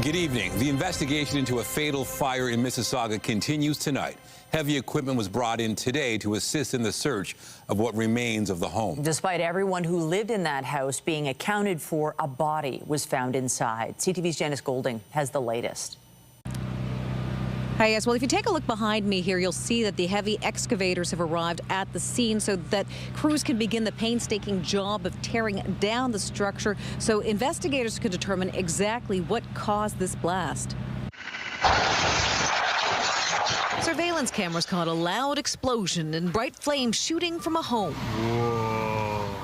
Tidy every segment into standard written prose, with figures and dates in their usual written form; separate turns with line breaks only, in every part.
Good evening. The investigation into a fatal fire in Mississauga continues tonight. Heavy equipment was brought in today to assist in the search of what remains of the home.
Despite everyone who lived in that house being accounted for, a body was found inside. CTV's Janice Golding has the latest.
Hi, yes. Well, if you take a look behind me here, you'll see that the heavy excavators have arrived at the scene so that crews can begin the painstaking job of tearing down the structure so investigators can determine exactly what caused this blast. Surveillance cameras caught a loud explosion and bright flames shooting from a home.
Whoa.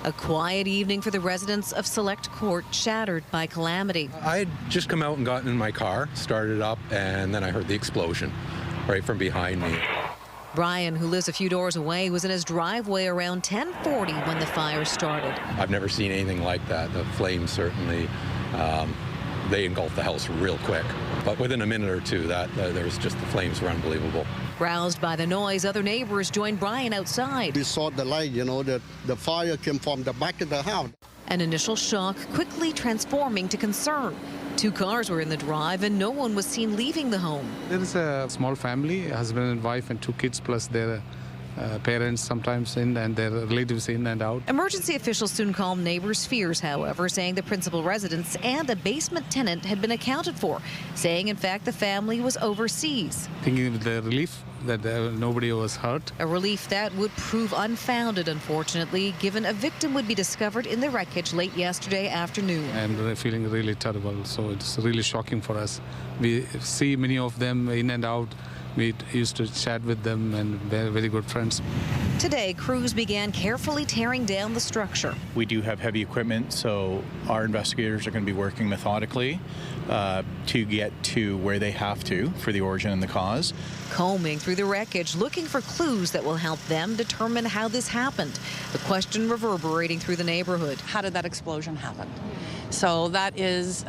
A quiet evening for the residents of Select Court, shattered by calamity.
I had just come out and gotten in my car, started up, and then I heard the explosion right from behind me.
Brian, who lives a few doors away, was in his driveway around 10:40 when the fire started.
I've never seen anything like that. The flames certainly, they engulfed the house real quick. But within a minute or two, the flames were unbelievable.
Roused by the noise, other neighbors joined Brian outside.
We saw the light, that the fire came from the back of the house.
An initial shock quickly transforming to concern. 2 cars were in the drive and no one was seen leaving the home.
There is a small family, a husband and wife and 2 kids plus their parents sometimes in and their relatives in and out.
Emergency officials soon calmed neighbors' fears, however, saying the principal residence and a basement tenant had been accounted for, saying, in fact, the family was overseas.
Thinking of the relief that nobody was hurt.
A relief that would prove unfounded, unfortunately, given a victim would be discovered in the wreckage late yesterday afternoon.
And we're feeling really terrible, so it's really shocking for us. We see many of them in and out. We used to chat with them and they're very good friends.
Today, crews began carefully tearing down the structure.
We do have heavy equipment, so our investigators are going to be working methodically to get to where they have to for the origin and the cause.
Combing through the wreckage, looking for clues that will help them determine how this happened. The question reverberating through the neighborhood.
How did that explosion happen? So that is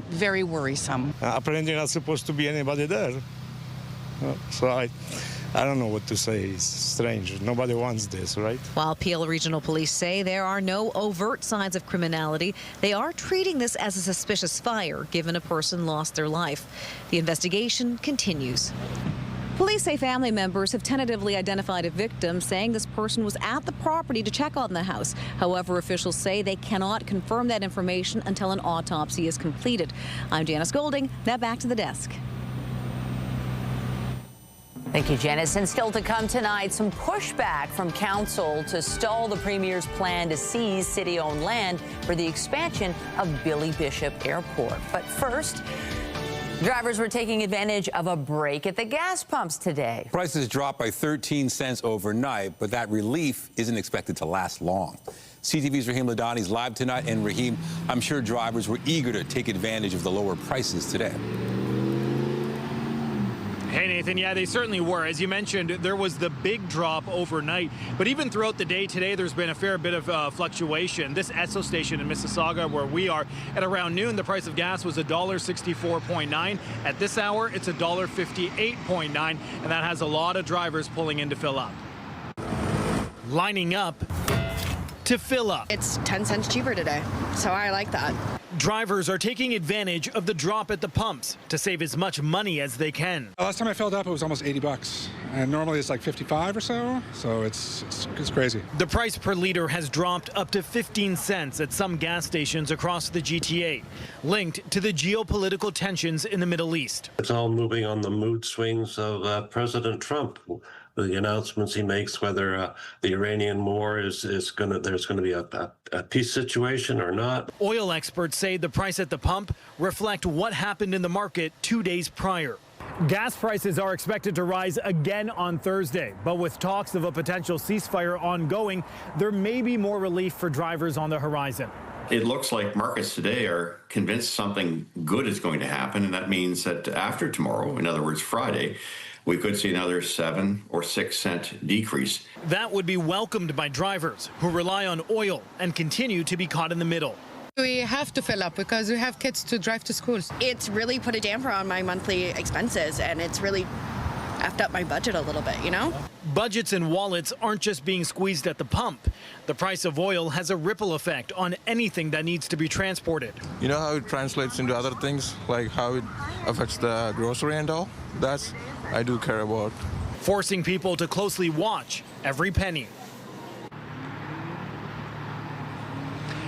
very worrisome.
Apparently not supposed to be anybody there. So I don't know what to say. It's strange. Nobody wants this, right?
While Peel Regional Police say there are no overt signs of criminality, they are treating this as a suspicious fire, given a person lost their life. The investigation continues. Police say family members have tentatively identified a victim, saying this person was at the property to check on the house. However, officials say they cannot confirm that information until an autopsy is completed. I'm Janice Golding. Now back to the desk.
Thank you, Janice. And still to come tonight, some pushback from council to stall the premier's plan to seize city-owned land for the expansion of Billy Bishop Airport. But first, drivers were taking advantage of a break at the gas pumps today.
Prices dropped by 13 cents overnight, but that relief isn't expected to last long. CTV's Raheem Ladani's live tonight, and Raheem, I'm sure drivers were eager to take advantage of the lower prices today.
Hey, Nathan, yeah, they certainly were. As you mentioned, there was the big drop overnight, but even throughout the day today, there's been a fair bit of fluctuation. This Esso station in Mississauga, where we are, at around noon, the price of gas was $1.64.9. At this hour, it's $1.58.9, and that has a lot of drivers pulling in to fill up. Lining up to fill up.
It's 10 cents cheaper today, so I like that.
Drivers are taking advantage of the drop at the pumps to save as much money as they can.
Last time I filled up, it was almost $80, and normally it's like 55 or so it's crazy.
The price per liter has dropped up to 15 cents at some gas stations across the GTA, linked to the geopolitical tensions in the Middle East.
It's all moving on the mood swings of President Trump. The announcements he makes, whether the Iranian war there's going to be a peace situation or not.
Oil experts say the price at the pump reflect what happened in the market 2 days prior. Gas prices are expected to rise again on Thursday, but with talks of a potential ceasefire ongoing, there may be more relief for drivers on the horizon.
It looks like markets today are convinced something good is going to happen, and that means that after tomorrow, in other words, Friday, we could see another 7 or 6 cent decrease.
That would be welcomed by drivers who rely on oil and continue to be caught in the middle.
We have to fill up because we have kids to drive to schools.
It's really put a damper on my monthly expenses, and it's really
effed up my budget a little bit, you know?
Budgets and wallets aren't just being squeezed at the pump. The price of oil has a ripple effect on anything that needs to be transported.
You know how it translates into other things, like how it affects the grocery and all? That's I do care about.
Forcing people to closely watch every penny.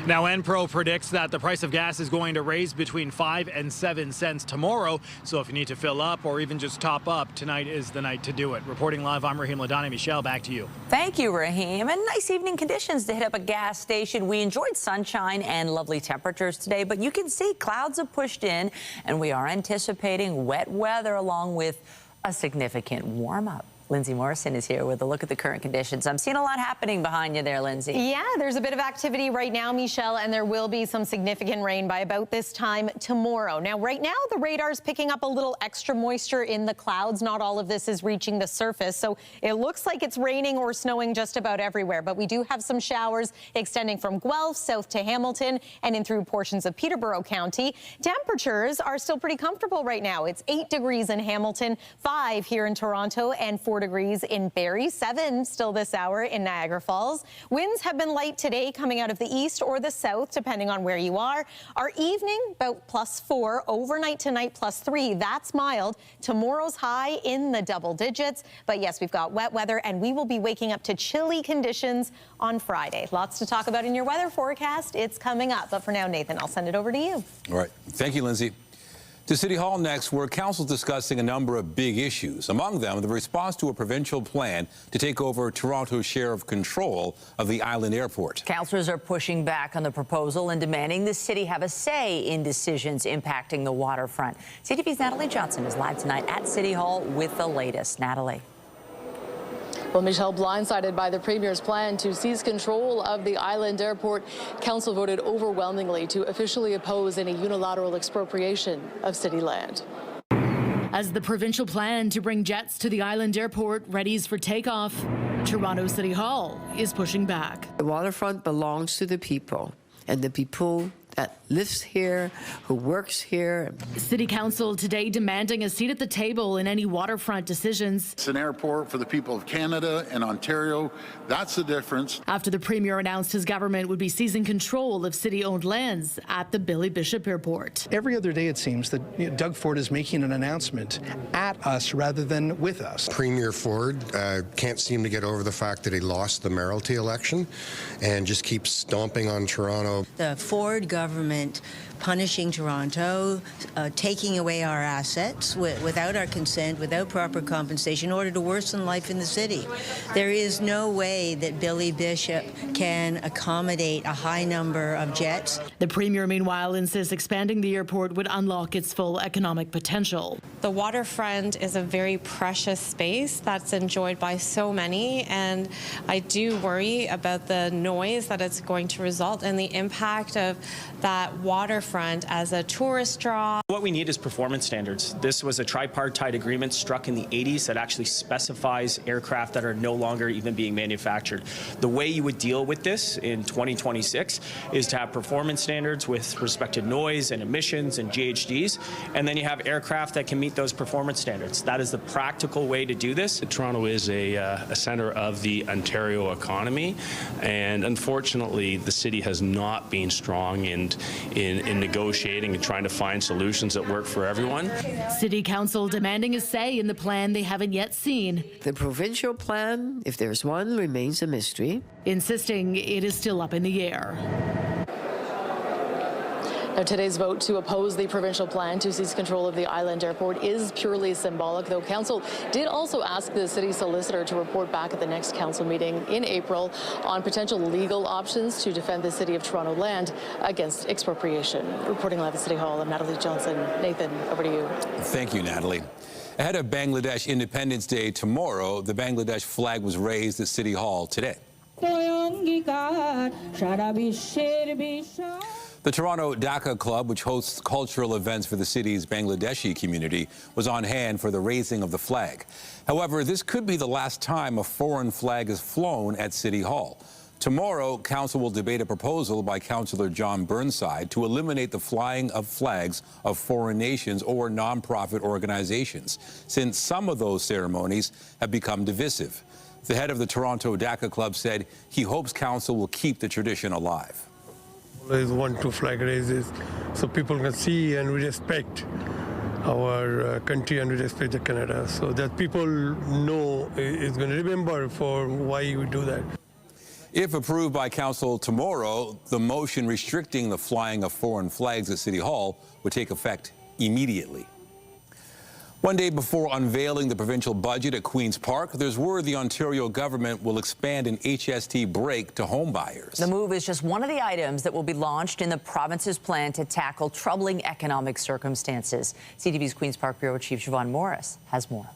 Now, Enpro predicts that the price of gas is going to raise between 5 and 7 cents tomorrow. So if you need to fill up or even just top up, tonight is the night to do it. Reporting live, I'm Raheem Ladani. Michelle, back to you.
Thank you, Raheem. And nice evening conditions to hit up a gas station. We enjoyed sunshine and lovely temperatures today, but you can see clouds have pushed in, and we are anticipating wet weather along with a significant warm-up. Lindsay Morrison is here with a look at the current conditions. I'm seeing a lot happening behind you there, Lindsay.
Yeah, there's a bit of activity right now, Michelle, and there will be some significant rain by about this time tomorrow. Now, right now, the radar's picking up a little extra moisture in the clouds. Not all of this is reaching the surface, so it looks like it's raining or snowing just about everywhere. But we do have some showers extending from Guelph south to Hamilton and in through portions of Peterborough County. Temperatures are still pretty comfortable right now. It's 8 degrees in Hamilton, 5 here in Toronto, and 4 degrees in Barrie, 7 still this hour in Niagara Falls. Winds have been light today coming out of the east or the south, depending on where you are. Our evening, about +4, overnight tonight +3. That's mild. Tomorrow's high in the double digits. But yes, we've got wet weather, and we will be waking up to chilly conditions on Friday. Lots to talk about in your weather forecast. It's coming up. But for now, Nathan, I'll send it over to you.
All right. Thank you, Lindsay. To City Hall next, where Council's discussing a number of big issues. Among them, the response to a provincial plan to take over Toronto's share of control of the island airport.
Councillors are pushing back on the proposal and demanding the city have a say in decisions impacting the waterfront. CTV's Natalie Johnson is live tonight at City Hall with the latest. Natalie.
Well, Michelle, blindsided by the Premier's plan to seize control of the island airport, Council voted overwhelmingly to officially oppose any unilateral expropriation of city land.
As the provincial plan to bring jets to the island airport readies for takeoff, Toronto City Hall is pushing back.
The waterfront belongs to the people, and the people that lives here, who works here.
City Council today demanding a seat at the table in any waterfront decisions.
It's an airport for the people of Canada and Ontario. That's the difference.
After the Premier announced his government would be seizing control of city-owned lands at the Billy Bishop Airport.
Every other day it seems that Doug Ford is making an announcement at us rather than with us.
Premier Ford can't seem to get over the fact that he lost the mayoralty election and just keeps stomping on Toronto.
The Ford government punishing Toronto, taking away our assets without our consent, without proper compensation, in order to worsen life in the city. There is no way that Billy Bishop can accommodate a high number of jets.
The Premier, meanwhile, insists expanding the airport would unlock its full economic potential.
The waterfront is a very precious space that's enjoyed by so many, and I do worry about the noise that it's going to result and the impact of that waterfront as a tourist draw.
What we need is performance standards. This was a tripartite agreement struck in the 80s that actually specifies aircraft that are no longer even being manufactured. The way you would deal with this in 2026 is to have performance standards with respect to noise and emissions and GHGs, and then you have aircraft that can meet those performance standards. That is the practical way to do this.
Toronto is a center of the Ontario economy, and unfortunately the city has not been strong in negotiating and trying to find solutions that work for everyone.
City Council demanding a say in the plan they haven't yet seen.
The provincial plan, if there's one, remains a mystery.
Insisting it is still up in the air.
Now, today's vote to oppose the provincial plan to seize control of the island airport is purely symbolic, though Council did also ask the city solicitor to report back at the next council meeting in April on potential legal options to defend the City of Toronto land against expropriation. Reporting live at City Hall, I'm Natalie Johnson. Nathan, over to you.
Thank you, Natalie. Ahead of Bangladesh Independence Day tomorrow, the Bangladesh flag was raised at City Hall today. The Toronto Dhaka Club, which hosts cultural events for the city's Bangladeshi community, was on hand for the raising of the flag. However, this could be the last time a foreign flag is flown at City Hall. Tomorrow, Council will debate a proposal by Councillor John Burnside to eliminate the flying of flags of foreign nations or nonprofit organizations, since some of those ceremonies have become divisive. The head of the Toronto DACA Club said he hopes Council will keep the tradition alive.
There's 1-2 flag raises so people can see and we respect our country and we respect the Canada, so that people know is going to remember for why we do that.
If approved by Council tomorrow, the motion restricting the flying of foreign flags at City Hall would take effect immediately. One day before unveiling the provincial budget at Queen's Park, there's word the Ontario government will expand an HST break to home buyers.
The move is just one of the items that will be launched in the province's plan to tackle troubling economic circumstances. CTV's Queen's Park Bureau Chief Siobhan Morris has more.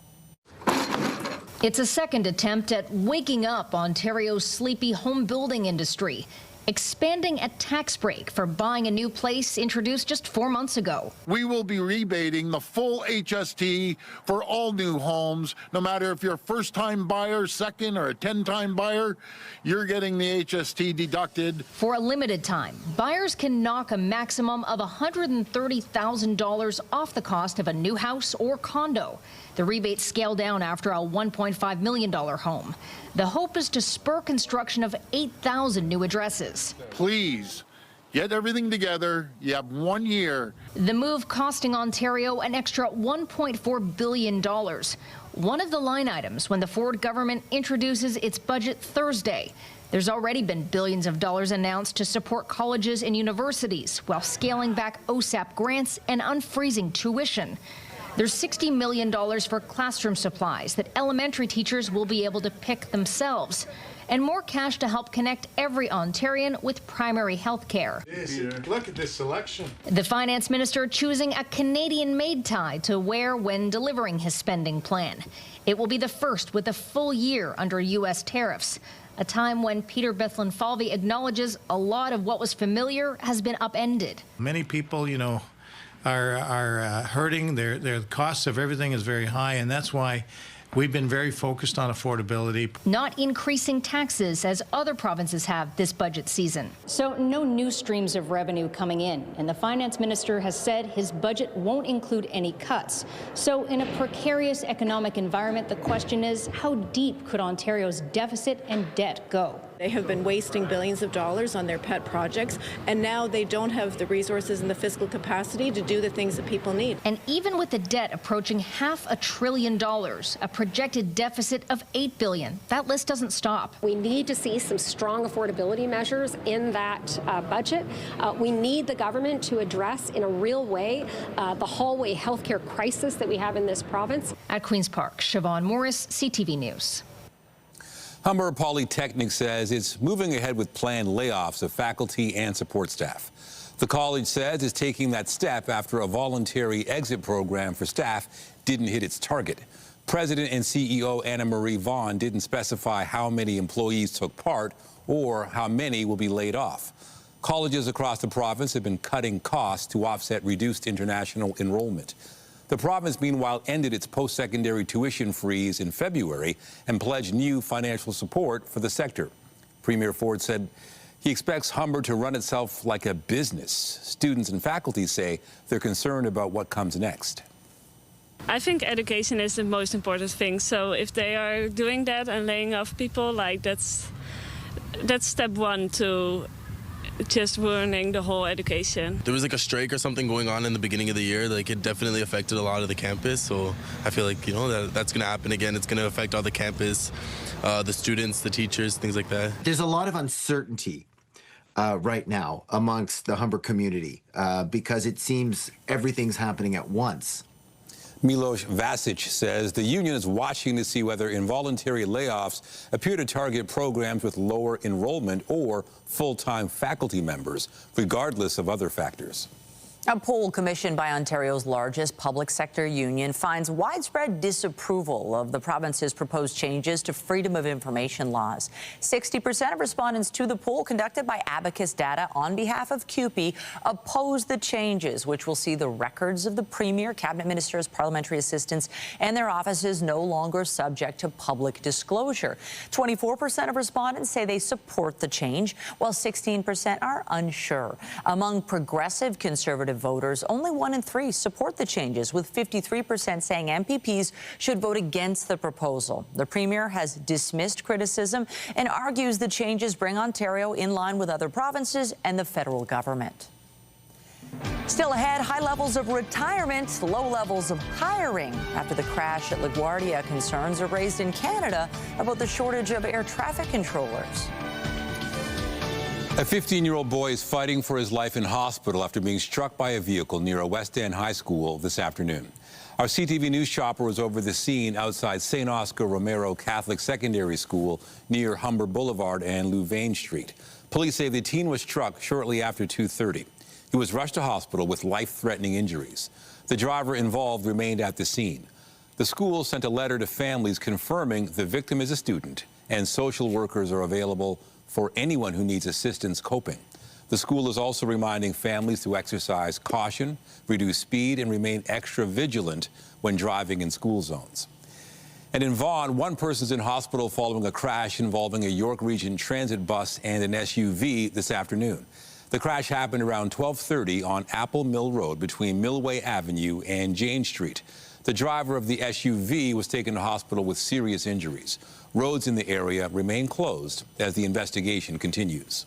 It's a second attempt at waking up Ontario's sleepy home building industry, expanding a tax break for buying a new place introduced just 4 months ago.
We will be rebating the full HST for all new homes, no matter if you're a first-time buyer, second, or a 10-time buyer, you're getting the HST deducted.
For a limited time, buyers can knock a maximum of $130,000 off the cost of a new house or condo. The rebates scale down after a $1.5 million home. The hope is to spur construction of 8,000 new addresses.
Please, get everything together. You have 1 year.
The move costing Ontario an extra $1.4 billion. One of the line items when the Ford government introduces its budget Thursday. There's already been billions of dollars announced to support colleges and universities while scaling back OSAP grants and unfreezing tuition. There's $60 million for classroom supplies that elementary teachers will be able to pick themselves, and more cash to help connect every Ontarian with primary health care.
Look at this selection.
The finance minister choosing a Canadian-made tie to wear when delivering his spending plan. It will be the first with a full year under U.S. tariffs, a time when Peter Bethlen-Falvey acknowledges a lot of what was familiar has been upended.
Many people, are hurting. Their costs of everything is very high, and that's why we've been very focused on affordability.
Not increasing taxes as other provinces have this budget season. So no new streams of revenue coming in, and the finance minister has said his budget won't include any cuts. So in a precarious economic environment, the question is, how deep could Ontario's deficit and debt go?
They have been wasting billions of dollars on their pet projects, and now they don't have the resources and the fiscal capacity to do the things that people need.
And even with the debt approaching $500 billion, a projected deficit of $8 billion, that list doesn't stop.
We need to see some strong affordability measures in that budget. We need the government to address in a real way the hallway healthcare crisis that we have in this province.
At Queen's Park, Siobhan Morris, CTV News.
Humber Polytechnic says it's moving ahead with planned layoffs of faculty and support staff. The college says it's taking that step after a voluntary exit program for staff didn't hit its target. President and CEO Anna Marie Vaughan didn't specify how many employees took part or how many will be laid off. Colleges across the province have been cutting costs to offset reduced international enrollment. The province, meanwhile, ended its post-secondary tuition freeze in February and pledged new financial support for the sector. Premier Ford said he expects Humber to run itself like a business. Students and faculty say they're concerned about what comes next.
I think education is the most important thing. So if they are doing that and laying off people, that's step one to just ruining the whole education.
There was a strike or something going on in the beginning of the year. It definitely affected a lot of the campus. So I feel like, that's going to happen again. It's going to affect all the campus, the students, the teachers, things like that.
There's a lot of uncertainty right now amongst the Humber community because it seems everything's happening at once.
Milos Vasic says the union is watching to see whether involuntary layoffs appear to target programs with lower enrollment or full-time faculty members, regardless of other factors.
A poll commissioned by Ontario's largest public sector union finds widespread disapproval of the province's proposed changes to freedom of information laws. 60% of respondents to the poll conducted by Abacus Data on behalf of CUPE oppose the changes, which will see the records of the Premier, cabinet ministers, parliamentary assistants, and their offices no longer subject to public disclosure. 24% of respondents say they support the change, while 16% are unsure. Among progressive conservative voters, only 1 in 3 support the changes, with 53% saying MPPs should vote against the proposal. The Premier has dismissed criticism and argues the changes bring Ontario in line with other provinces and the federal government. Still ahead, high levels of retirement, low levels of hiring after the crash at LaGuardia. Concerns are raised in Canada about the shortage of air traffic controllers.
A 15-year-old boy is fighting for his life in hospital after being struck by a vehicle near a West End high school this afternoon. Our CTV News chopper was over the scene outside St. Oscar Romero Catholic Secondary School near Humber Boulevard and Louvain Street. Police say the teen was struck shortly after 2:30. He was rushed to hospital with life-threatening injuries. The driver involved remained at the scene. The school sent a letter to families confirming the victim is a student and social workers are available for anyone who needs assistance coping. The school is also reminding families to exercise caution, reduce speed, and remain extra vigilant when driving in school zones. And in Vaughan, one person's in hospital following a crash involving a York Region transit bus and an SUV this afternoon. The crash happened around 12:30 on Apple Mill Road between Millway Avenue and Jane Street. The driver of the SUV was taken to hospital with serious injuries. Roads in the area remain closed as the investigation continues.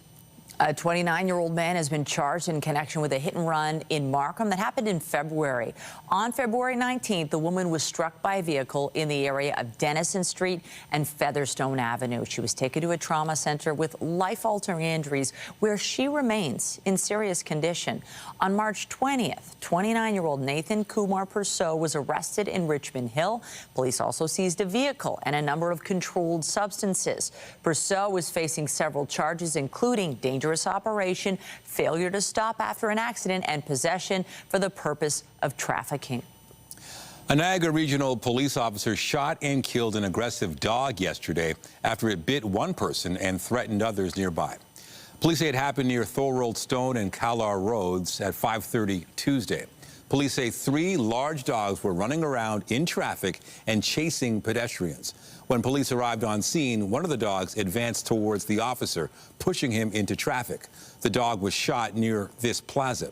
A 29-year-old man has been charged in connection with a hit and run in Markham that happened in February. On February 19th, the woman was struck by a vehicle in the area of Denison Street and Featherstone Avenue. She was taken to a trauma center with life-altering injuries, where she remains in serious condition. On March 20th, 29-year-old Nathan Kumar Persaud was arrested in Richmond Hill. Police also seized a vehicle and a number of controlled substances. Persaud was facing several charges, including dangerous operation, failure to stop after an accident, and possession for the purpose of trafficking.
A Niagara Regional police officer shot and killed an aggressive dog yesterday after it bit one person and threatened others nearby. Police say it happened near Thorold Stone and Callar Roads at 5:30 Tuesday. Police say 3 large dogs were running around in traffic and chasing pedestrians. When police arrived on scene, one of the dogs advanced towards the officer, pushing him into traffic. The dog was shot near this plaza.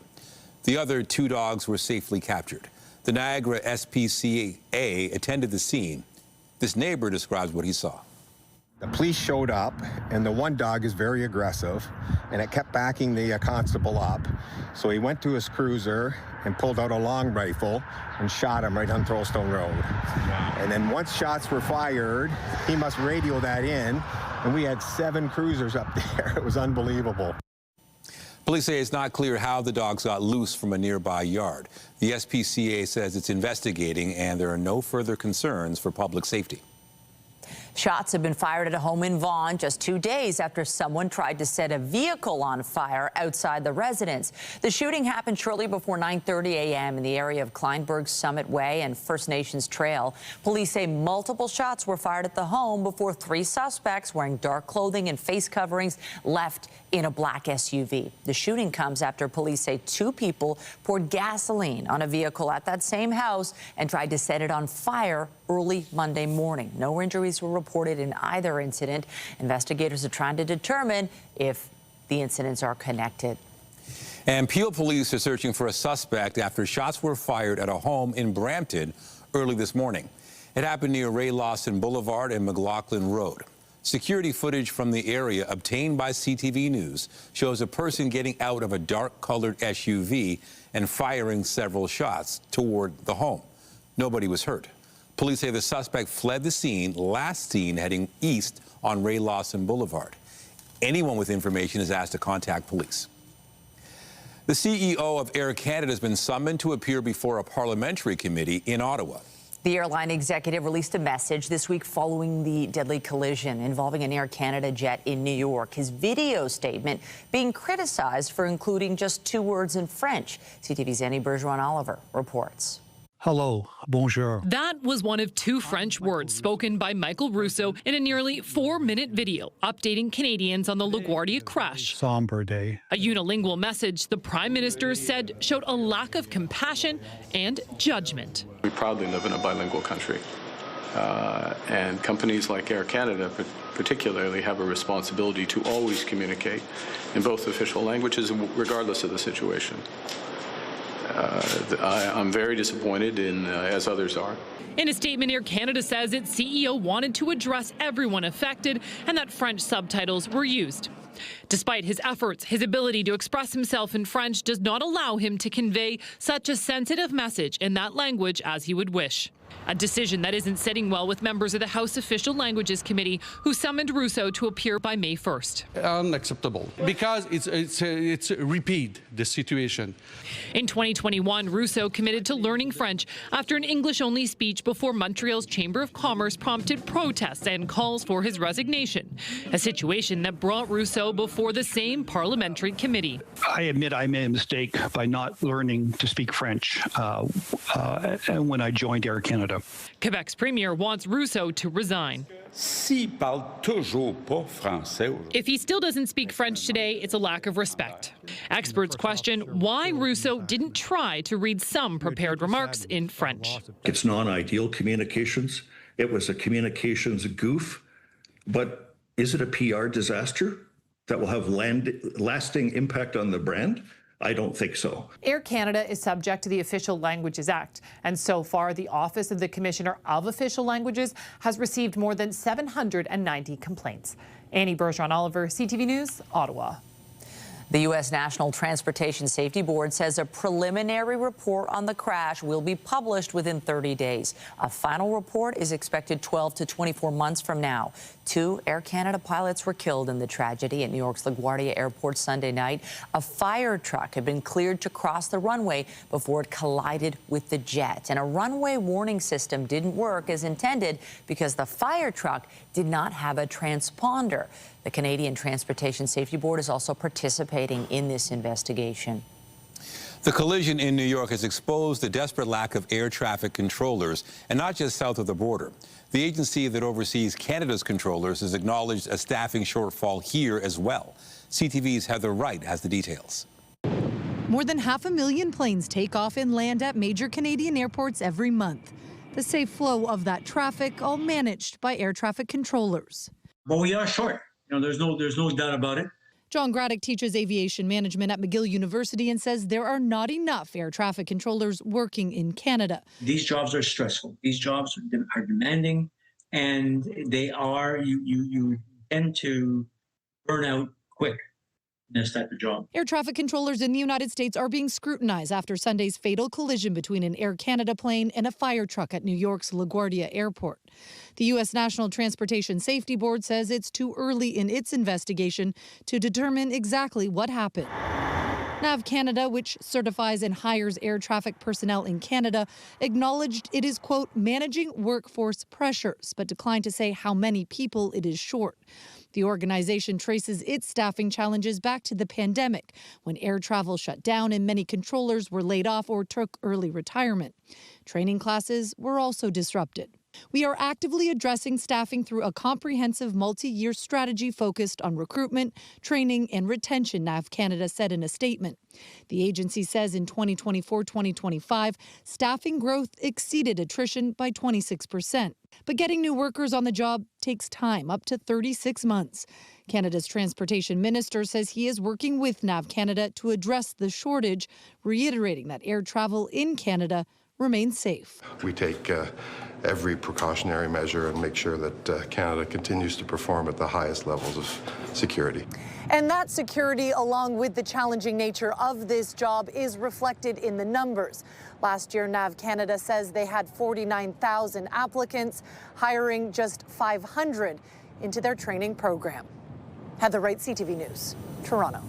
The other 2 dogs were safely captured. The Niagara SPCA attended the scene. This neighbor describes what he saw.
The police showed up, and the one dog is very aggressive, and it kept backing the constable up. So he went to his cruiser and pulled out a long rifle and shot him right on Thoroldstone Road. And then once shots were fired, he must radio that in, and we had 7 cruisers up there. It was unbelievable.
Police say it's not clear how the dogs got loose from a nearby yard. The SPCA says it's investigating, and there are no further concerns for public safety.
Shots have been fired at a home in Vaughan just 2 days after someone tried to set a vehicle on fire outside the residence. The shooting happened shortly before 9:30 a.m. in the area of Kleinberg Summit Way and First Nations Trail. Police say multiple shots were fired at the home before 3 suspects wearing dark clothing and face coverings left in a black SUV. The shooting comes after police say 2 people poured gasoline on a vehicle at that same house and tried to set it on fire early Monday morning. No injuries were reported in either incident. Investigators are trying to determine if the incidents are connected.
And Peel police are searching for a suspect after shots were fired at a home in Brampton early this morning. It happened near Ray Lawson Boulevard and McLaughlin Road. Security footage from the area obtained by CTV News shows a person getting out of a dark-colored SUV and firing several shots toward the home. Nobody was hurt. Police say the suspect fled the scene, last seen heading east on Ray Lawson Boulevard. Anyone with information is asked to contact police. The CEO of Air Canada has been summoned to appear before a parliamentary committee in Ottawa.
The airline executive released a message this week following the deadly collision involving an Air Canada jet in New York. His video statement being criticized for including just 2 words in French. CTV's Annie Bergeron-Oliver reports.
Hello, bonjour.
That was one of 2 French words spoken by Michael Russo in a nearly 4-minute video updating Canadians on the LaGuardia crash.
Somber day.
A unilingual message the Prime Minister said showed a lack of compassion and judgment.
We proudly live in a bilingual country, and companies like Air Canada particularly have a responsibility to always communicate in both official languages regardless of the situation. I'm very disappointed, as others are.
In a statement, Air Canada says its CEO wanted to address everyone affected and that French subtitles were used. Despite his efforts, his ability to express himself in French does not allow him to convey such a sensitive message in that language as he would wish. A decision that isn't sitting well with members of the House Official Languages Committee, who summoned Russo to appear by May 1st.
Unacceptable, because it's repeat the situation.
In 2021, Russo committed to learning French after an English-only speech before Montreal's Chamber of Commerce prompted protests and calls for his resignation, a situation that brought Russo before the same parliamentary committee.
I admit I made a mistake by not learning to speak French when I joined Air Canada.
Quebec's premier wants Russo to resign. If he still doesn't speak French today, it's a lack of respect. Experts question why Russo didn't try to read some prepared remarks in French.
It's non-ideal communications. It was a communications goof. But is it a PR disaster that will have lasting impact on the brand? I don't think so.
Air Canada is subject to the Official Languages Act, and so far the Office of the Commissioner of Official Languages has received more than 790 complaints. Annie Bergeron-Oliver, CTV News, Ottawa.
The U.S. National Transportation Safety Board says a preliminary report on the crash will be published within 30 days. A final report is expected 12 to 24 months from now. 2 Air Canada pilots were killed in the tragedy at New York's LaGuardia Airport Sunday night. A fire truck had been cleared to cross the runway before it collided with the jet. And a runway warning system didn't work as intended because the fire truck did not have a transponder. The Canadian Transportation Safety Board is also participating in this investigation.
The collision in New York has exposed the desperate lack of air traffic controllers, and not just south of the border. The agency that oversees Canada's controllers has acknowledged a staffing shortfall here as well. CTV's Heather Wright has the details.
More than 500,000 planes take off and land at major Canadian airports every month. The safe flow of that traffic all managed by air traffic controllers.
But we are short. There's no doubt about it.
John Graddick teaches aviation management at McGill University and says there are not enough air traffic controllers working in Canada.
These jobs are stressful. These jobs are demanding, and they are, you tend to burn out quick in this type of job.
Air traffic controllers in the United States are being scrutinized after Sunday's fatal collision between an Air Canada plane and a fire truck at New York's LaGuardia Airport. The U.S. National Transportation Safety Board says it's too early in its investigation to determine exactly what happened. NAV Canada, which certifies and hires air traffic personnel in Canada, acknowledged it is, quote, managing workforce pressures, but declined to say how many people it is short. The organization traces its staffing challenges back to the pandemic, when air travel shut down and many controllers were laid off or took early retirement. Training classes were also disrupted. We are actively addressing staffing through a comprehensive multi-year strategy focused on recruitment, training, and retention, NAV Canada said in a statement. The agency says in 2024-2025, staffing growth exceeded attrition by 26%. But getting new workers on the job takes time, up to 36 months. Canada's transportation minister says he is working with NAV Canada to address the shortage, reiterating that air travel in Canada remains safe.
We take every precautionary measure and make sure that Canada continues to perform at the highest levels of security.
And that security, along with the challenging nature of this job, is reflected in the numbers. Last year, NAV Canada says they had 49,000 applicants, hiring just 500 into their training program. Heather Wright, CTV News, Toronto.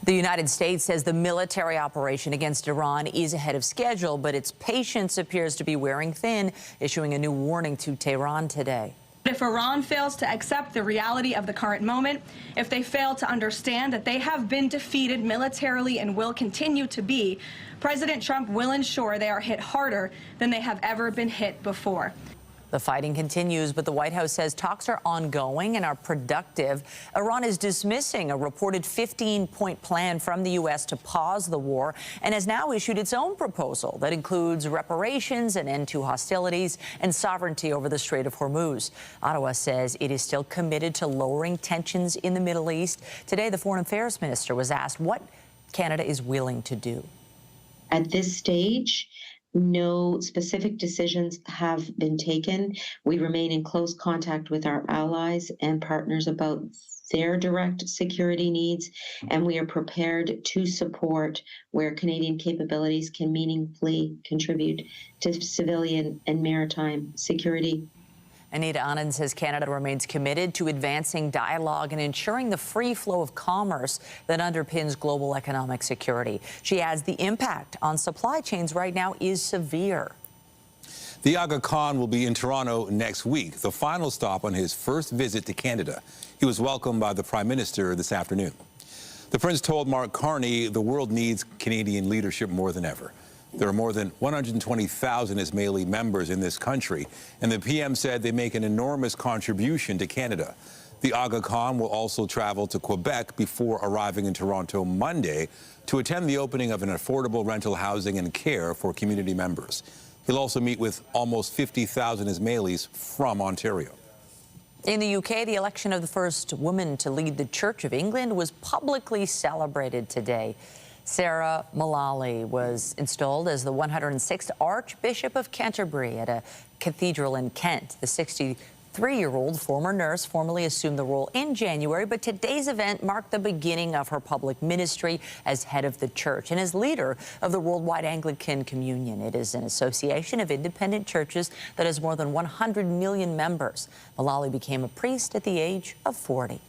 The United States says the military operation against Iran is ahead of schedule, but its patience appears to be wearing thin, issuing a new warning to Tehran today.
If Iran fails to accept the reality of the current moment, if they fail to understand that they have been defeated militarily and will continue to be, President Trump will ensure they are hit harder than they have ever been hit before.
The fighting continues, but the White House says talks are ongoing and are productive. Iran is dismissing a reported 15-point plan from the U.S. to pause the war and has now issued its own proposal that includes reparations, an end to hostilities, and sovereignty over the Strait of Hormuz. Ottawa says it is still committed to lowering tensions in the Middle East. Today, the Foreign Affairs Minister was asked what Canada is willing to do.
At this stage, no specific decisions have been taken. We remain in close contact with our allies and partners about their direct security needs, and we are prepared to support where Canadian capabilities can meaningfully contribute to civilian and maritime security.
Anita Anand says Canada remains committed to advancing dialogue and ensuring the free flow of commerce that underpins global economic security. She adds the impact on supply chains right now is severe.
The Aga Khan will be in Toronto next week, the final stop on his first visit to Canada. He was welcomed by the Prime Minister this afternoon. The Prince told Mark Carney the world needs Canadian leadership more than ever. There are more than 120,000 Ismaili members in this country, and the PM said they make an enormous contribution to Canada. The Aga Khan will also travel to Quebec before arriving in Toronto Monday to attend the opening of an affordable rental housing and care for community members. He'll also meet with almost 50,000 Ismailis from Ontario.
In the UK, the election of the first woman to lead the Church of England was publicly celebrated today. Sarah Mullally was installed as the 106th Archbishop of Canterbury at a cathedral in Kent. The 63-year-old former nurse formally assumed the role in January, but today's event marked the beginning of her public ministry as head of the church and as leader of the Worldwide Anglican Communion. It is an association of independent churches that has more than 100 million members. Mullally became a priest at the age of 40.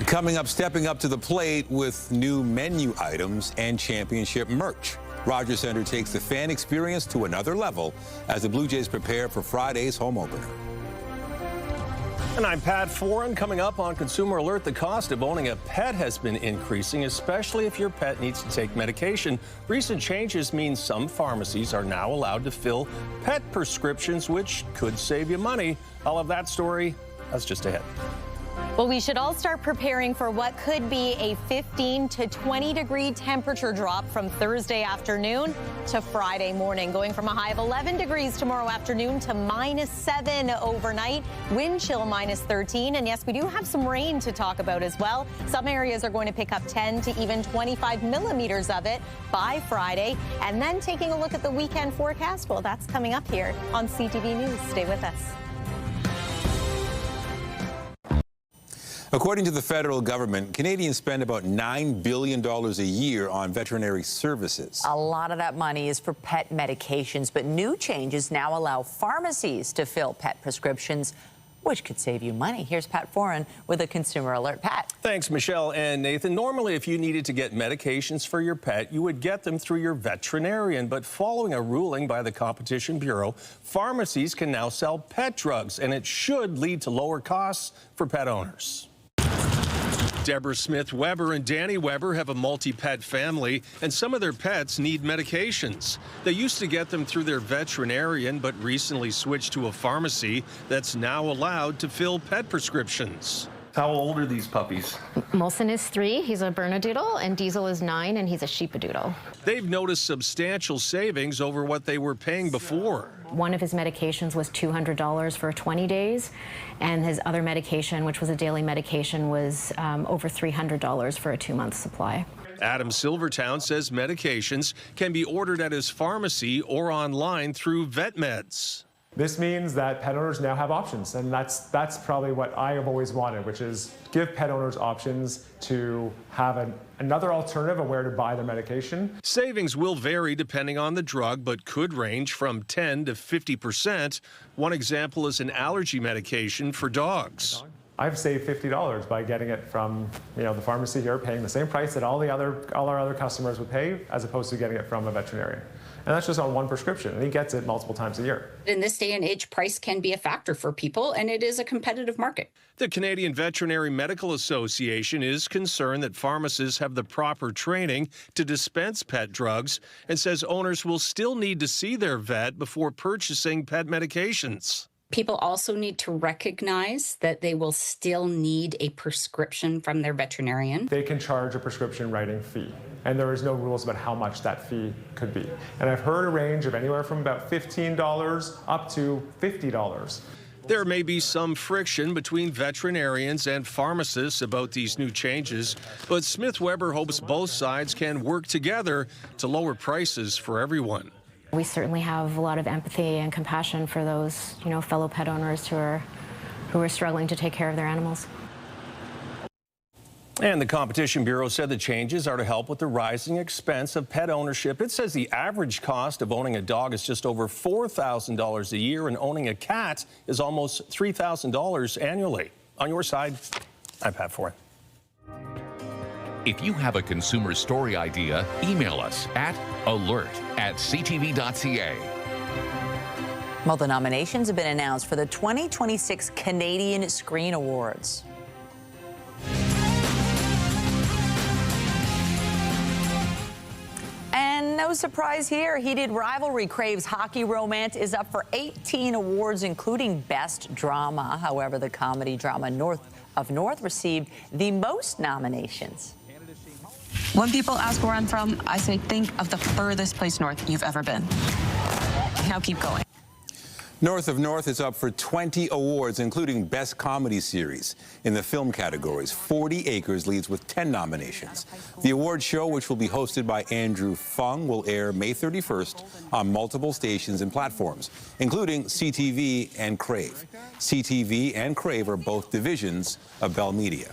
Coming up, stepping up to the plate with new menu items and championship merch. Rogers Centre takes the fan experience to another level as the Blue Jays prepare for Friday's home opener.
And I'm Pat Foran. Coming up on Consumer Alert, the cost of owning a pet has been increasing, especially if your pet needs to take medication. Recent changes mean some pharmacies are now allowed to fill pet prescriptions, which could save you money. I'll have that story. That's just ahead.
Well, we should all start preparing for what could be a 15 to 20 degree temperature drop from Thursday afternoon to Friday morning, going from a high of 11 degrees tomorrow afternoon to -7 overnight, wind chill -13. And yes, we do have some rain to talk about as well. Some areas are going to pick up 10 to even 25 millimeters of it by Friday. And then taking a look at the weekend forecast, well, that's coming up here on CTV News. Stay with us.
According to the federal government, Canadians spend about $9 billion a year on veterinary services.
A lot of that money is for pet medications, but new changes now allow pharmacies to fill pet prescriptions, which could save you money. Here's Pat Foran with a Consumer Alert. Pat.
Thanks, Michelle and Nathan. Normally, if you needed to get medications for your pet, you would get them through your veterinarian. But following a ruling by the Competition Bureau, pharmacies can now sell pet drugs, and it should lead to lower costs for pet owners. Deborah Smith Weber and Danny Weber have a multi-pet family, and some of their pets need medications. They used to get them through their veterinarian, but recently switched to a pharmacy that's now allowed to fill pet prescriptions. How old are these puppies?
Molson is 3, he's a Bernedoodle, and Diesel is 9, and he's a Sheepadoodle.
They've noticed substantial savings over what they were paying before.
One of his medications was $200 for 20 days, and his other medication, which was a daily medication, was over $300 for a 2-month supply.
Adam Silvertown says medications can be ordered at his pharmacy or online through VetMeds.
This means that pet owners now have options, and that's probably what I have always wanted, which is give pet owners options to have another alternative of where to buy their medication.
Savings will vary depending on the drug, but could range from 10 to 50%. One example is an allergy medication for dogs.
I've saved $50 by getting it from, the pharmacy here, paying the same price that all our other customers would pay, as opposed to getting it from a veterinarian. And that's just on one prescription, and he gets it multiple times a year.
In this day and age, price can be a factor for people, and it is a competitive market.
The Canadian Veterinary Medical Association is concerned that pharmacists have the proper training to dispense pet drugs and says owners will still need to see their vet before purchasing pet medications.
People also need to recognize that they will still need a prescription from their veterinarian.
They can charge a prescription writing fee, and there is no rules about how much that fee could be. And I've heard a range of anywhere from about $15 up to $50.
There may be some friction between veterinarians and pharmacists about these new changes, but Smith Weber hopes both sides can work together to lower prices for everyone.
We certainly have a lot of empathy and compassion for those, fellow pet owners who are struggling to take care of their animals.
And the Competition Bureau said the changes are to help with the rising expense of pet ownership. It says the average cost of owning a dog is just over $4,000 a year, and owning a cat is almost $3,000 annually. On your side, I'm Pat Foran.
If you have a consumer story idea, email us at alert@ctv.ca.
Well, the nominations have been announced for the 2026 Canadian Screen Awards. And no surprise here, heated rivalry craves hockey romance is up for 18 awards, including Best Drama. However, the comedy drama North of North received the most nominations.
When people ask where I'm from, I say, think of the furthest place north you've ever been. Now keep going.
North of North is up for 20 awards, including Best Comedy Series. In the film categories, 40 Acres leads with 10 nominations. The award show, which will be hosted by Andrew Fung, will air May 31st on multiple stations and platforms, including CTV and Crave. CTV and Crave are both divisions of Bell Media.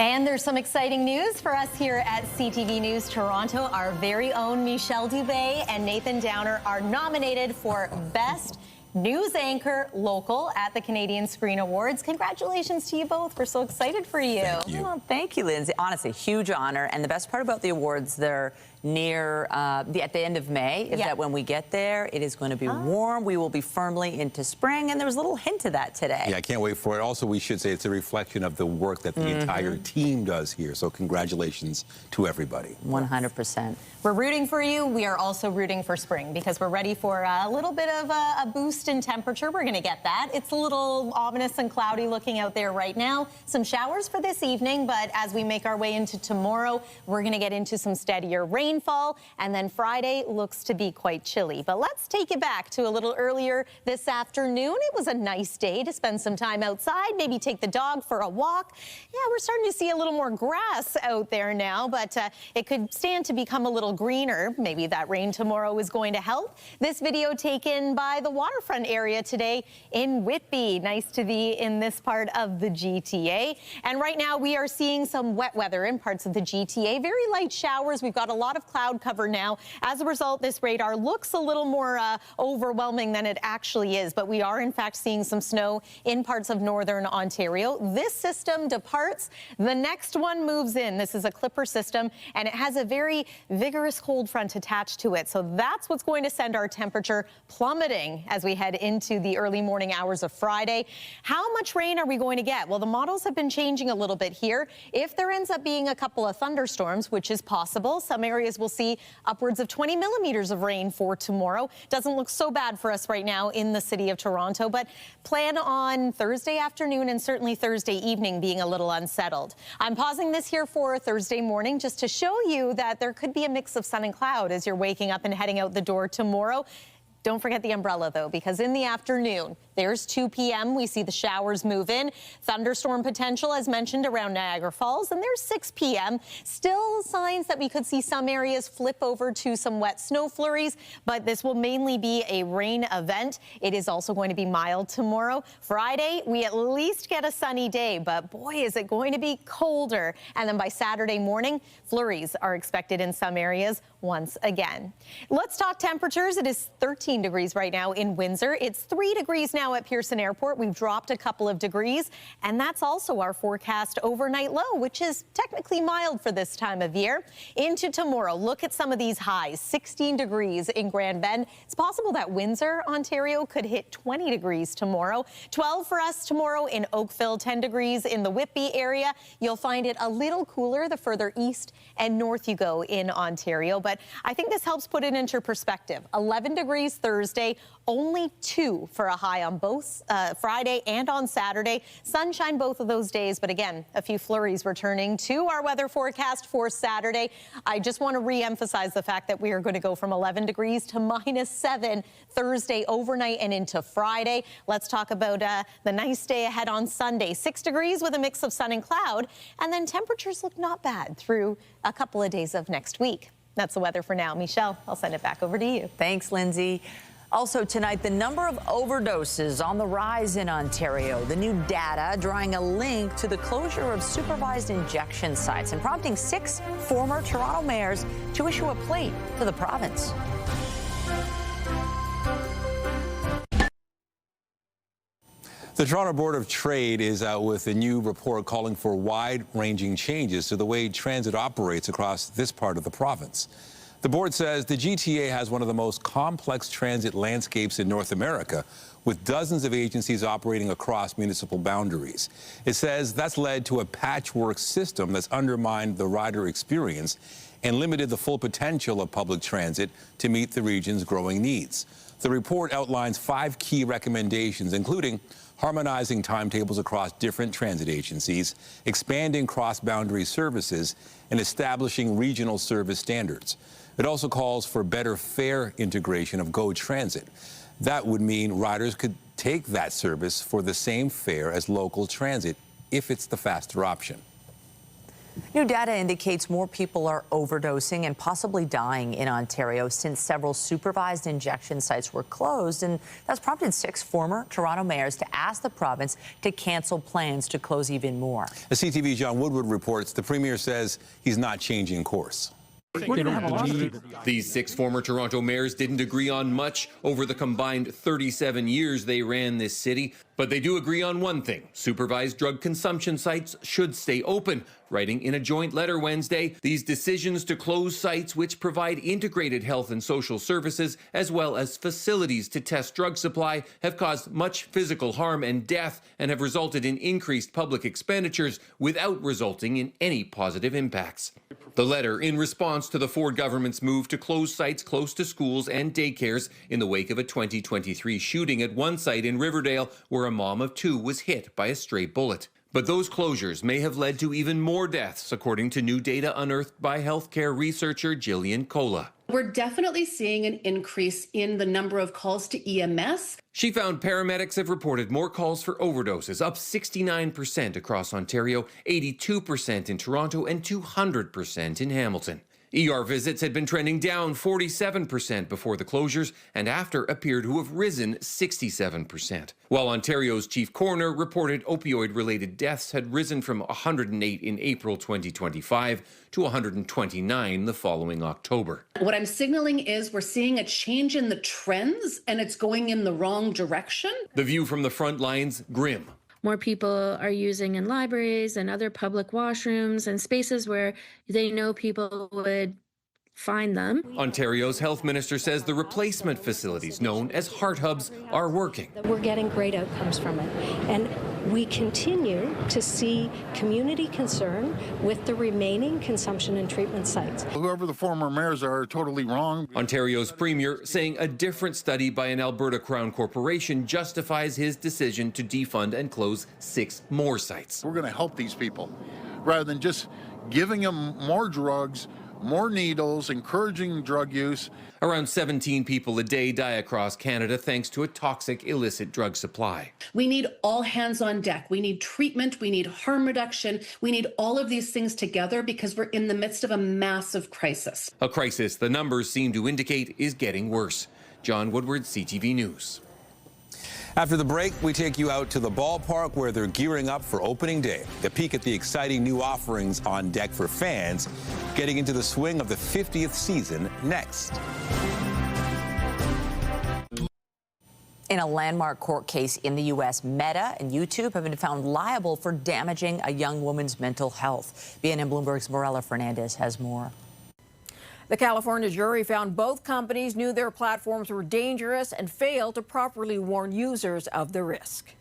And there's some exciting news for us here at CTV News Toronto. Our very own Michelle Dubé and Nathan Downer are nominated for Best News Anchor Local at the Canadian Screen Awards. Congratulations to you both. We're so excited for you.
Thank you.
Well, thank you, Lindsay. Honestly, huge honor. And the best part about the awards, they're near at the end of May, is that when we get there, it is going to be warm. We will be firmly into spring, and there was a little hint of that today.
Yeah, I can't wait for it. Also, we should say it's a reflection of the work that the entire team does here. So congratulations to everybody.
100%.
We're rooting for you. We are also rooting for spring because we're ready for a little bit of a boost in temperature. We're going to get that. It's a little ominous and cloudy looking out there right now. Some showers for this evening, but as we make our way into tomorrow, we're going to get into some steadier rainfall, and then Friday looks to be quite chilly. But let's take it back to a little earlier this afternoon. It was a nice day to spend some time outside, maybe take the dog for a walk. Yeah, we're starting to see a little more grass out there now, but it could stand to become a little greener. Maybe that rain tomorrow is going to help. This video taken by the waterfront area today in Whitby. Nice to be in this part of the GTA. And right now we are seeing some wet weather in parts of the GTA. Very light showers. We've got a lot of cloud cover now. As a result, this radar looks a little more overwhelming than it actually is, but we are in fact seeing some snow in parts of northern Ontario. This system departs. The next one moves in. This is a clipper system, and it has a very vigorous cold front attached to it. So that's what's going to send our temperature plummeting as we head into the early morning hours of Friday. How much rain are we going to get? Well, the models have been changing a little bit here. If there ends up being a couple of thunderstorms, which is possible, some areas will see upwards of 20 millimeters of rain for tomorrow. Doesn't look so bad for us right now in the city of Toronto, but plan on Thursday afternoon and certainly Thursday evening being a little unsettled. I'm pausing this here for Thursday morning just to show you that there could be a mix of sun and cloud as you're waking up and heading out the door tomorrow. Don't forget the umbrella, though, because in the afternoon, there's 2 p.m. We see the showers move in. Thunderstorm potential, as mentioned, around Niagara Falls. And there's 6 p.m. Still signs that we could see some areas flip over to some wet snow flurries, but this will mainly be a rain event. It is also going to be mild tomorrow. Friday, we at least get a sunny day, but boy, is it going to be colder. And then by Saturday morning, flurries are expected in some areas once again. Let's talk temperatures. It is 13 degrees right now in Windsor. It's 3 degrees now now at Pearson Airport. We've dropped a couple of degrees, and that's also our forecast overnight low, which is technically mild for this time of year. Into tomorrow, look at some of these highs. 16 degrees in Grand Bend. It's possible that Windsor, Ontario could hit 20 degrees tomorrow. 12 for us tomorrow in Oakville, 10 degrees in the Whitby area. You'll find it a little cooler the further east and north you go in Ontario, but I think this helps put it into perspective. 11 degrees Thursday, only 2 for a high on both Friday and on Saturday. Sunshine both of those days, but again, a few flurries returning to our weather forecast for Saturday. I just want to re-emphasize the fact that we are going to go from 11 degrees to -7 Thursday overnight and into Friday. Let's talk about the nice day ahead on Sunday. 6 degrees with a mix of sun and cloud, and then temperatures look not bad through a couple of days of next week. That's the weather for now. Michelle, I'll send it back over to you.
Thanks, Lindsay. Also tonight, the number of overdoses on the rise in Ontario. The new data drawing a link to the closure of supervised injection sites and prompting 6 former Toronto mayors to issue a plea to the province.
The Toronto Board of Trade is out with a new report calling for wide-ranging changes to the way transit operates across this part of the province. The board says the GTA has one of the most complex transit landscapes in North America, with dozens of agencies operating across municipal boundaries. It says that's led to a patchwork system that's undermined the rider experience and limited the full potential of public transit to meet the region's growing needs. The report outlines 5 key recommendations, including harmonizing timetables across different transit agencies, expanding cross-boundary services, and establishing regional service standards. It also calls for better fare integration of GO Transit. That would mean riders could take that service for the same fare as local transit if it's the faster option.
New data indicates more people are overdosing and possibly dying in Ontario since several supervised injection sites were closed, and that's prompted 6 former Toronto mayors to ask the province to cancel plans to close even more.
As CTV's John Woodward reports, the Premier says he's not changing course.
These 6 former Toronto mayors didn't agree on much over the combined 37 years they ran this city, but they do agree on one thing: supervised drug consumption sites should stay open. Writing in a joint letter Wednesday, these decisions to close sites which provide integrated health and social services as well as facilities to test drug supply have caused much physical harm and death and have resulted in increased public expenditures without resulting in any positive impacts. The letter in response to the Ford government's move to close sites close to schools and daycares in the wake of a 2023 shooting at one site in Riverdale where a mom of 2 was hit by a stray bullet. But those closures may have led to even more deaths, according to new data unearthed by healthcare researcher Jillian Kola.
We're definitely seeing an increase in the number of calls to EMS.
She found paramedics have reported more calls for overdoses, up 69% across Ontario, 82% in Toronto, and 200% in Hamilton. ER visits had been trending down 47% before the closures, and after appear to have risen 67%. While Ontario's chief coroner reported opioid-related deaths had risen from 108 in April 2025 to 129 the following October.
What I'm signaling is we're seeing a change in the trends, and it's going in the wrong direction.
The view from the front lines, grim.
More people are using in libraries and other public washrooms and spaces where they know people would find them.
Ontario's health minister says the replacement facilities, known as heart hubs, are working.
We're getting great outcomes from it. And we continue to see community concern with the remaining consumption and treatment sites.
Whoever the former mayors are totally wrong.
Ontario's premier saying a different study by an Alberta Crown corporation justifies his decision to defund and close 6 more sites.
We're going to help these people rather than just giving them more drugs, more needles, encouraging drug use.
Around 17 people a day die across Canada thanks to a toxic illicit drug supply.
We need all hands on deck. We need treatment. We need harm reduction. We need all of these things together because we're in the midst of a massive crisis.
A crisis the numbers seem to indicate is getting worse. John Woodward, CTV News.
After the break, we take you out to the ballpark where they're gearing up for opening day. A peek at the exciting new offerings on deck for fans, getting into the swing of the 50th season next.
In a landmark court case in the U.S., Meta and YouTube have been found liable for damaging a young woman's mental health. BNN Bloomberg's Morella Fernandez has more.
The California jury found both companies knew their platforms were dangerous and failed to properly warn users of the risk.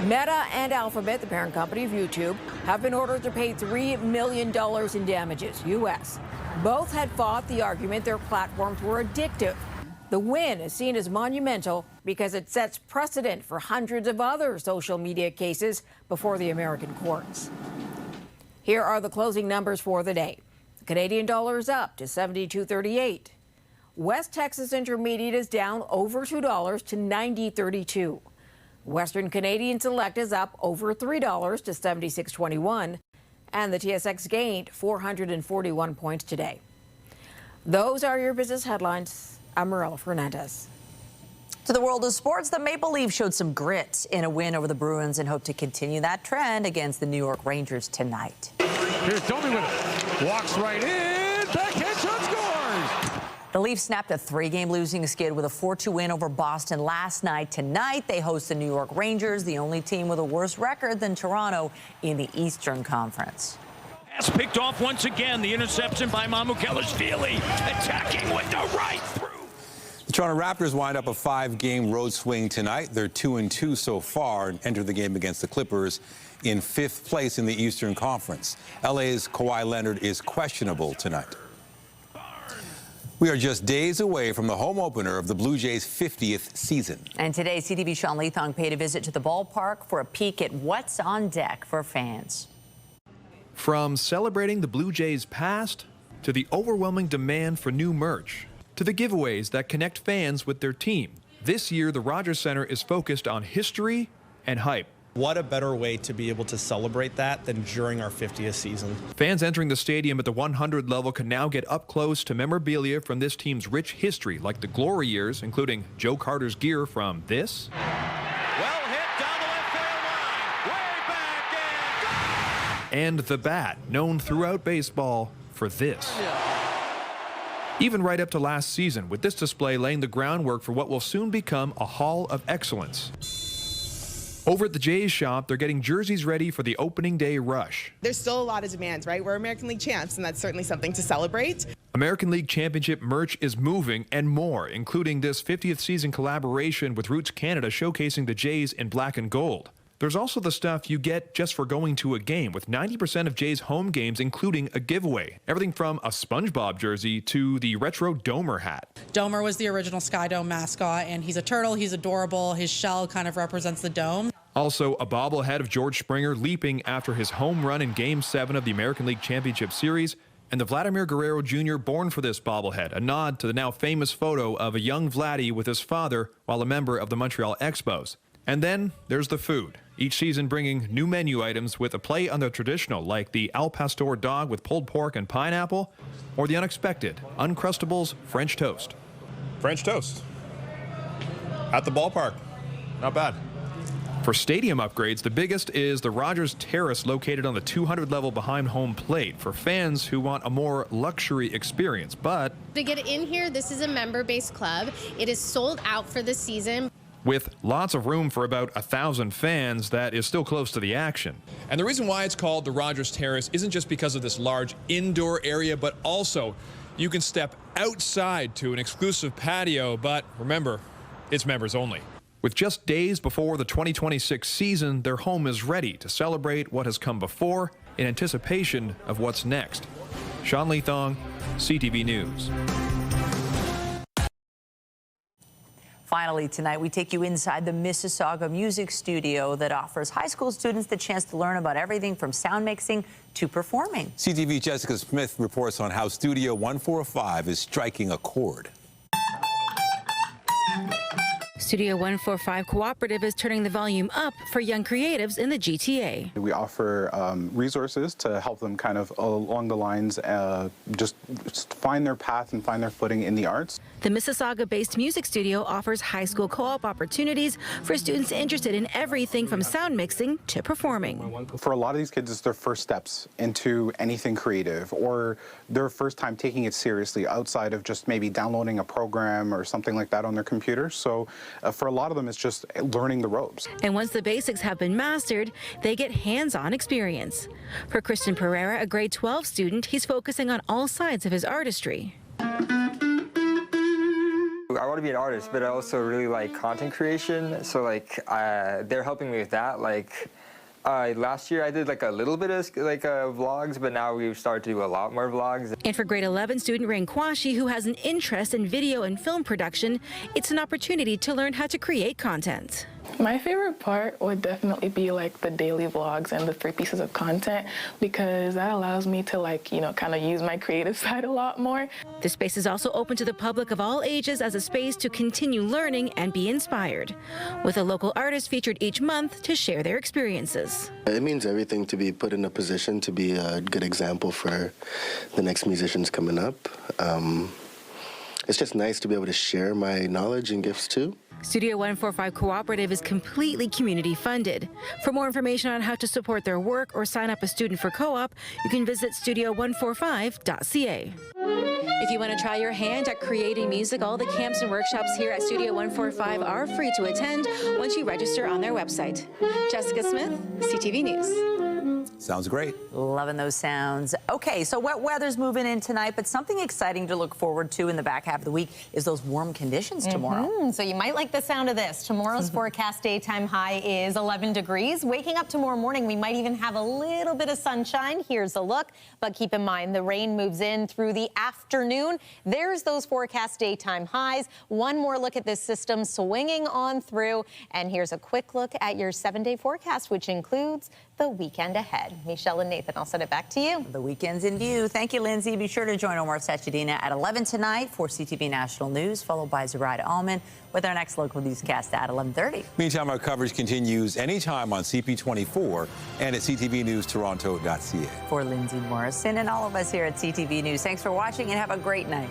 Meta and Alphabet, the parent company of YouTube, have been ordered to pay $3 million in damages, U.S. Both had fought the argument their platforms were addictive. The win is seen as monumental because it sets precedent for hundreds of other social media cases before the American courts. Here are the closing numbers for the day. The Canadian dollar is up to 72.38. West Texas Intermediate is down over $2 to 90.32. Western Canadian Select is up over $3 to 76.21. And the TSX gained 441 points today. Those are your business headlines. I'm Morella Fernandez.
To the world of sports, the Maple Leafs showed some grit in a win over the Bruins and hope to continue that trend against the New York Rangers tonight.
Here's Domi with it. Walks right in. Backhand shot, scores.
The Leafs snapped a 3-game losing skid with a 4-2 win over Boston last night. Tonight, they host the New York Rangers, the only team with a worse record than Toronto in the Eastern Conference.
Pass picked off once again. The interception by Mamukelashvili, attacking with the right through.
The Toronto Raptors wind up a 5-game road swing tonight. They're 2-2 so far and enter the game against the Clippers in 5th place in the Eastern Conference. LA's Kawhi Leonard is questionable tonight. We are just days away from the home opener of the Blue Jays' 50th season.
And today, CTV Sean Leathong paid a visit to the ballpark for a peek at what's on deck for fans.
From celebrating the Blue Jays' past, to the overwhelming demand for new merch, to the giveaways that connect fans with their team, this year the Rogers Center is focused on history and hype.
What a better way to be able to celebrate that than during our 50th season.
Fans entering the stadium at the 100 level can now get up close to memorabilia from this team's rich history, like the glory years, including Joe Carter's gear from this.
Well hit down the left field line, way back in.
And the bat, known throughout baseball for this. Even right up to last season, with this display laying the groundwork for what will soon become a Hall of Excellence. Over at the Jays shop, they're getting jerseys ready for the opening day rush.
There's still a lot of demand, right? We're American League champs, and that's certainly something to celebrate.
American League Championship merch is moving and more, including this 50th season collaboration with Roots Canada showcasing the Jays in black and gold. There's also the stuff you get just for going to a game, with 90% of Jays home games including a giveaway. Everything from a SpongeBob jersey to the retro Domer hat.
Domer was the original Sky Dome mascot, and he's a turtle, he's adorable. His shell kind of represents the dome.
Also, a bobblehead of George Springer leaping after his home run in Game 7 of the American League Championship Series, and the Vladimir Guerrero Jr. born for this bobblehead, a nod to the now famous photo of a young Vladdy with his father while a member of the Montreal Expos. And then there's the food, each season bringing new menu items with a play on the traditional, like the Al Pastor dog with pulled pork and pineapple, or the unexpected, Uncrustables French toast.
French toast. At the ballpark. Not bad.
For stadium upgrades, the biggest is the Rogers Terrace located on the 200 level behind home plate for fans who want a more luxury experience. But
to get in here, this is a member-based club. It is sold out for the season.
With lots of room for about 1,000 fans, that is still close to the action.
And the reason why it's called the Rogers Terrace isn't just because of this large indoor area, but also you can step outside to an exclusive patio. But remember, it's members only.
With just days before the 2026 season, their home is ready to celebrate what has come before in anticipation of what's next. Sean Leathong, CTV News.
Finally tonight, we take you inside the Mississauga music studio that offers high school students the chance to learn about everything from sound mixing to performing.
CTV Jessica Smith reports on how Studio 145 is striking a chord.
Studio 145 Cooperative is turning the volume up for young creatives in the GTA.
We offer resources to help them kind of along the lines just find their path and find their footing in the arts.
The Mississauga-based music studio offers high school co-op opportunities for students interested in everything from sound mixing to performing.
For a lot of these kids, it's their first steps into anything creative, or their first time taking it seriously outside of just maybe downloading a program or something like that on their computer. So for a lot of them, it's just learning the ropes.
And once the basics have been mastered, they get hands-on experience. For Christian Pereira, a grade 12 student, he's focusing on all sides of his artistry.
I want to be an artist, but I also really like content creation. So they're helping me with that. Last year I did a little bit of vlogs, but now we've started to do a lot more vlogs.
And for grade 11 student Rain Kwashi, who has an interest in video and film production, it's an opportunity to learn how to create content.
My favorite part would definitely be the daily vlogs and the 3 pieces of content, because that allows me to kind of use my creative side a lot more.
The space is also open to the public of all ages as a space to continue learning and be inspired, with a local artist featured each month to share their experiences.
It means everything to be put in a position to be a good example for the next musicians coming up. It's just nice to be able to share my knowledge and gifts too.
Studio 145 Cooperative is completely community funded. For more information on how to support their work or sign up a student for co-op, you can visit studio145.ca. If you want to try your hand at creating music, all the camps and workshops here at Studio 145 are free to attend once you register on their website. Jessica Smith, CTV News.
Sounds great.
Loving those sounds. Okay, so wet weather's moving in tonight, but something exciting to look forward to in the back half of the week is those warm conditions tomorrow.
So you might like the sound of this. Tomorrow's forecast daytime high is 11 degrees. Waking up tomorrow morning, we might even have a little bit of sunshine. Here's a look, but keep in mind the rain moves in through the afternoon. There's those forecast daytime highs. One more look at this system swinging on through, and here's a quick look at your 7-day forecast, which includes the weekend ahead. Michelle and Nathan, I'll send it back to you.
The weekend's in view. Thank you, Lindsay. Be sure to join Omar Sachedina at 11 tonight for CTV National News, followed by Zoraida Allman with our next local newscast at 11:30.
Meantime, our coverage continues anytime on CP24 and at ctvnewstoronto.ca.
For Lindsay Morrison and all of us here at CTV News, thanks for watching and have a great night.